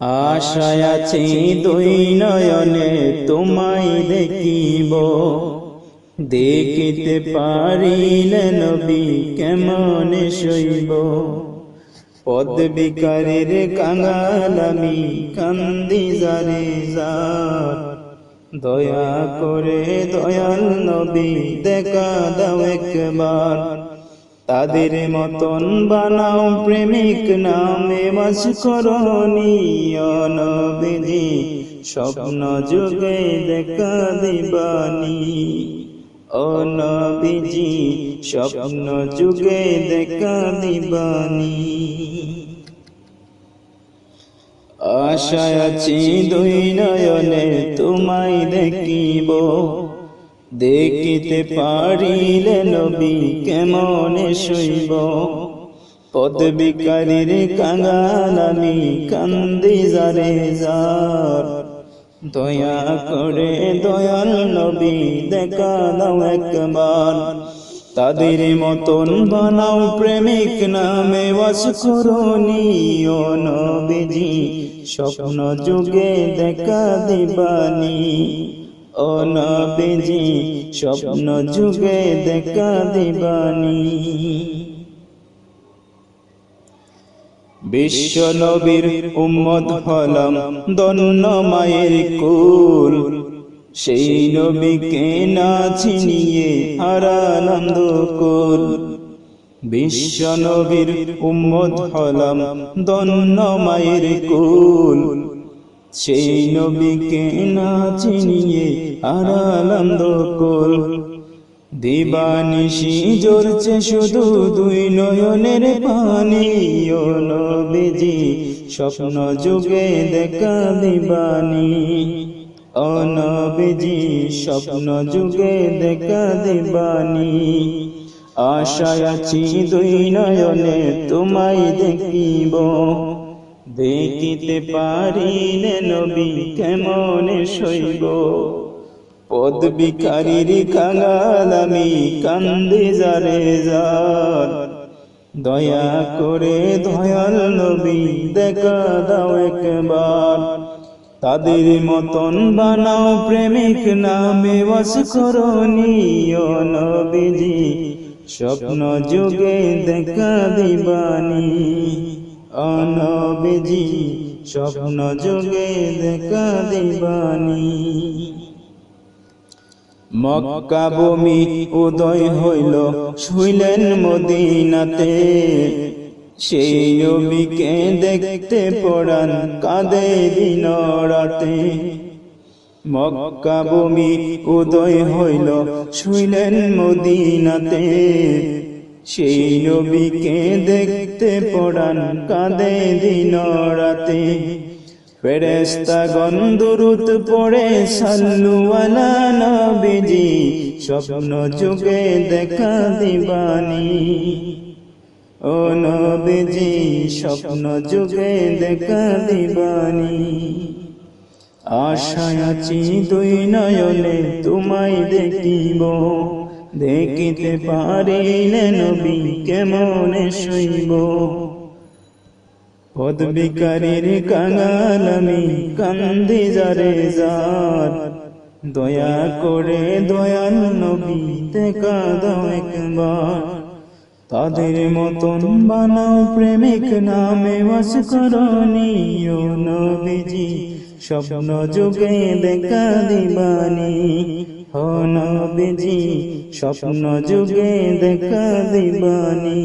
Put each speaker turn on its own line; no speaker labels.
আশায় আছি দুই নয়নে তোমায় দেখিব, দেখিতে পারিলে নবী কেমনে সইব। পদবিকারের কাঙাল আমি কান্দি জারে যার, দয়া করে দয়াল নবী দেখা দাও একবার। তাদের মতন বানাও প্রেমিক নামে মস্করণীয় নবীজি, স্বপ্ন যুগে দেখা দিবানি। ও নবীজি স্বপ্ন যুগে দেখা দিবানি। আশায় আছি দুই নয়নে তোমায় দেখিব, দেখিতে পারিলে নবী কেমনে সইব। পদবিকারীর কাঙাল আমি কান্দি জারে যার, দয়া করে দয়াল নবী দেখা দাও একবার। তাদের মতন বানাও প্রেমিক নামে মস্করণীয় নবীজি, স্বপ্ন যুগে দেখা দিবানি। ও নবীজি স্বপ্ন যুগে দেখা দিবানি। বিশ্ব নবীর উম্মত হলাম ধন্য মায়ের কুল, সেই নবীকে না চিনিয়ে হারালাম দুকুল। বিশ্ব নবীর উম্মত হলাম ধন্য মায়ের কুল, সেই নবীকে না চিনিয়ে হারালাম দুকুল। দিবানিশি জ্বলছে শুধু দুই নয়নের পানি, ও নবীজি স্বপ্ন যুগে দেখা দিবানি। ও নবীজি স্বপ্ন যুগে দেখা দিবানি। আশায় আছি দুই নয়নে তোমায় দেখিব, দেখিতে পারিলে নবী কেমনে সইব। পদবিকারীর কাঙাল আমি কান্দি জারে যার, দয়া করে দয়াল নবী দেখা দাও একবার। তাদের মতন বানাও প্রেমিক নামে মস্করণীয় নবীজি, স্বপ্ন যুগে দেখা দিবানি। ও নবীজি স্বপ্ন যুগে দেখা দিবানি। মক্কা ভূমি উদয় হইল শুইলেন মদিনাতে, সেই নবীকে দেখতে পরাণ কাঁদে দিন রাতে। মক্কা ভূমি উদয় হইল শুইলেন মদিনাতে, সেই নবীকে দেখতে পরাণ কাঁদে দিন রাতে। ফেরেশতাগণ দুরূদ পড়ে সাল্লু আলা নবীজি, স্বপ্ন যুগে দেখা দিবানি। ও নবীজি স্বপ্ন যুগে দেখা দিবানি। আশায় আছি দুই নয়নে তোমায় দেখিব, দেখিতে পারিলে নবী কেমনে সইব। পদবিকারীর কাঙাল আমি কান্দি জারে যার, দয়া করে দয়াল নবী দেখা দাও একবার। তাদের মতন বানাও প্রেমিক নামে মস্করণীয় নবীজি, স্বপ্ন যুগে দেখা দিবানি। ও নবীজি স্বপ্ন যুগে দেখা দিবানি।